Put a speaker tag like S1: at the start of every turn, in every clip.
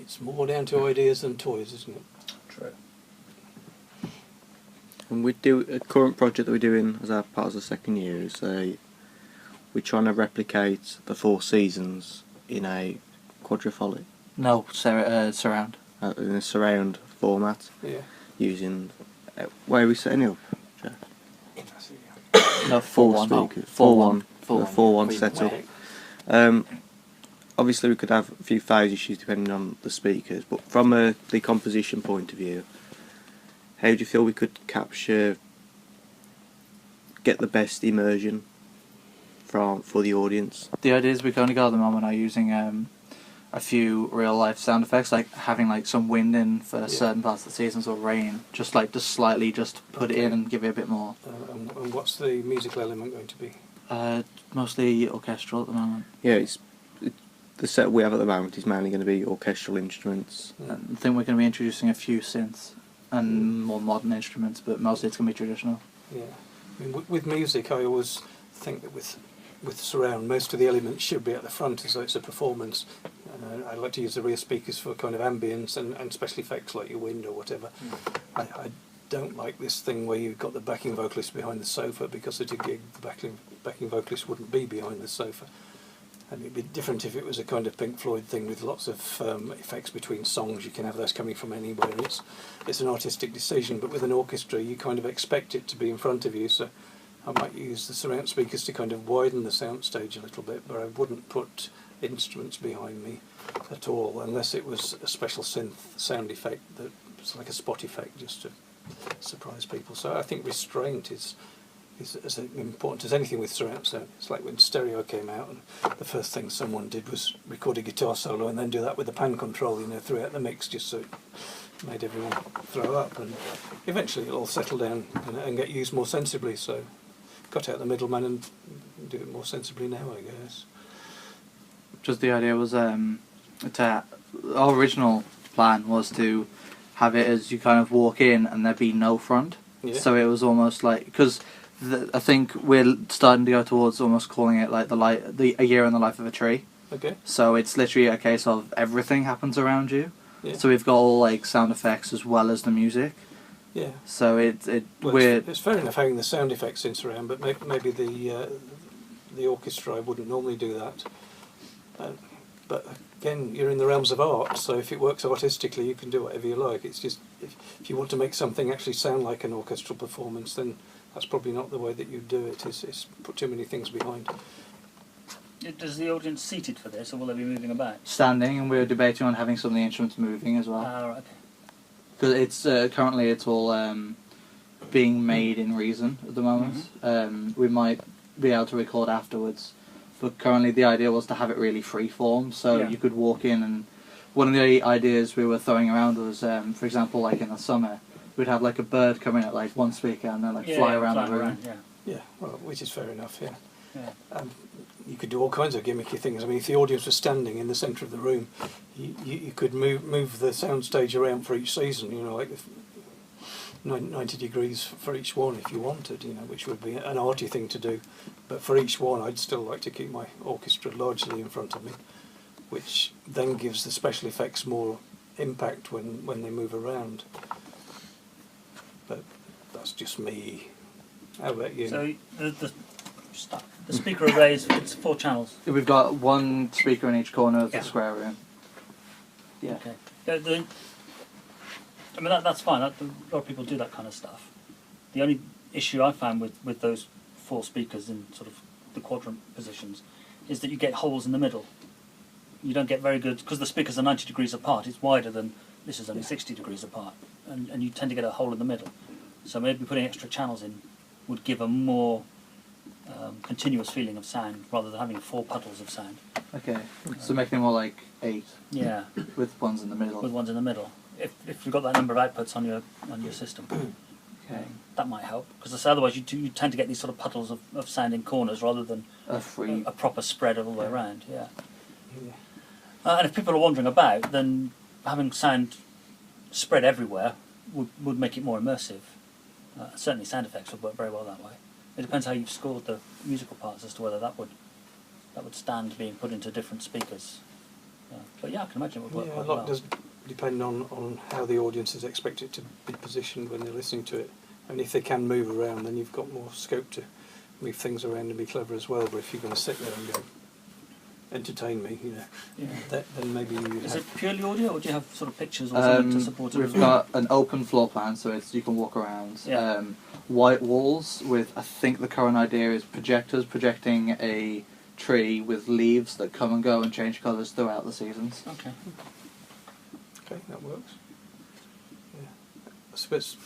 S1: it's more down to ideas than toys, isn't it?
S2: True.
S3: And we do a current project that we're doing as our part of the second year is we're trying to replicate the Four Seasons in a quadriphonic.
S2: No, surround.
S3: In a surround format.
S1: Yeah.
S3: Using where are we setting it up, Jack?
S2: No,
S3: 4 speakers. 4-1. 4-1 setup.
S1: Wow.
S3: Obviously we could have a few phase issues depending on the speakers, but from the composition point of view, how do you feel we could get the best immersion for the audience?
S2: The idea is we can only go at the moment are using a few real life sound effects, like having like some wind in for certain parts of the seasons or rain, just slightly put it in and give it a bit more.
S1: And what's the musical element going to be?
S2: Mostly orchestral at the moment.
S3: Yeah, the set we have at the moment is mainly going to be orchestral instruments.
S1: Yeah.
S2: I think we're going to be introducing a few synths and more modern instruments, but mostly it's going to be traditional.
S1: Yeah. I mean, with music, I always think that with surround, most of the elements should be at the front as though it's a performance. I like to use the rear speakers for kind of ambience and special effects like your wind or whatever. I don't like this thing where you've got the backing vocalist behind the sofa, because at a gig the backing vocalist wouldn't be behind the sofa. And it'd be different if it was a kind of Pink Floyd thing with lots of effects between songs. You can have those coming from anywhere. It's an artistic decision, but with an orchestra you kind of expect it to be in front of you, so I might use the surround speakers to kind of widen the sound stage a little bit, but I wouldn't put instruments behind me at all, unless it was a special synth sound effect that's like a spot effect just to surprise people. So I think restraint is as important as anything with surround sound. It's like when stereo came out and the first thing someone did was record a guitar solo and then do that with the pan control, throughout the mix, just so it made everyone throw up, and eventually it'll all settle down and get used more sensibly, so got out the middleman and do it more sensibly now, I guess.
S2: Just the idea was our original plan was to have it as you kind of walk in and there be no front.
S1: Yeah.
S2: So it was almost like, because I think we're starting to go towards almost calling it like a year in the life of a tree.
S1: Okay.
S2: So it's literally a case of everything happens around you.
S1: Yeah.
S2: So we've got all like sound effects as well as the music.
S1: Yeah.
S2: So
S1: it's fair enough having the sound effects in surround, but maybe the orchestra, I wouldn't normally do that. But again, you're in the realms of art, so if it works artistically, you can do whatever you like. It's just if you want to make something actually sound like an orchestral performance, then that's probably not the way that you do it. It's put too many things behind.
S4: Does the audience seated for this, or will they be moving about?
S2: Standing, and we're debating on having some of the instruments moving as well.
S4: Right, okay.
S2: Because it's currently it's all being made in Reason at the moment. We might be able to record afterwards, but currently the idea was to have it really free form, so you could walk in, and one of the ideas we were throwing around was, for example, like in the summer, we'd have like a bird come in at like one speaker and then fly around the room.
S1: Yeah, well, which is fair enough.
S4: Yeah.
S1: You could do all kinds of gimmicky things. I mean, if the audience was standing in the centre of the room, you could move the sound stage around for each season. Like 90 degrees for each one if you wanted. Which would be an arty thing to do. But for each one, I'd still like to keep my orchestra largely in front of me, which then gives the special effects more impact when they move around. But that's just me. How about you?
S4: So the speaker arrays, it's 4 channels.
S2: We've got one speaker in each corner of the square room. Yeah.
S4: Okay. I mean, that's fine. A lot of people do that kind of stuff. The only issue I found with those 4 speakers in sort of the quadrant positions is that you get holes in the middle. You don't get very good, because the speakers are 90 degrees apart, it's wider than this is only 60 degrees apart, and you tend to get a hole in the middle. So maybe putting extra channels in would give a more continuous feeling of sound, rather than having 4 puddles of sound.
S2: Okay, so making it more like 8.
S4: Yeah.
S2: With ones in the middle.
S4: With ones in the middle. If you've got that number of outputs on your system,
S2: okay,
S4: that might help. Because otherwise you tend to get these sort of puddles of sound in corners rather than a proper spread all the way around. Yeah. And if people are wandering about, then having sound spread everywhere would make it more immersive. Certainly sound effects would work very well that way. It depends how you've scored the musical parts as to whether that would stand being put into different speakers. But yeah, I can imagine it would work
S1: Yeah, a
S4: quite
S1: lot
S4: well.
S1: does depend on how the audiences expect it to be positioned when they're listening to it. And if they can move around, then you've got more scope to move things around and be clever as well. But if you're going to sit there and go, entertain me,
S4: Yeah.
S1: then maybe you would
S4: Is
S1: have...
S4: it purely audio, or do you have sort of pictures or something to support it? as
S2: We've
S4: well?
S2: got an open floor plan, so it's you can walk around.
S4: Yeah.
S2: White walls with, I think the current idea is projectors projecting a tree with leaves that come and go and change colours throughout the seasons.
S4: Okay.
S1: Okay, that works. Yeah. I suppose,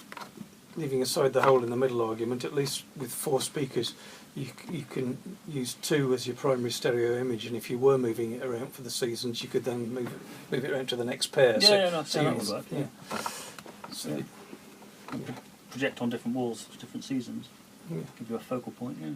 S1: leaving aside the hole in the middle argument, at least with 4 speakers, you can use 2 as your primary stereo image, and if you were moving it around for the seasons, you could then move it around to the next pair.
S4: Yeah, no,
S1: so
S4: that would work. Yeah.
S1: So,
S4: Yeah. Project on different walls for different seasons.
S1: yeah.
S4: Give you a focal point. Yeah.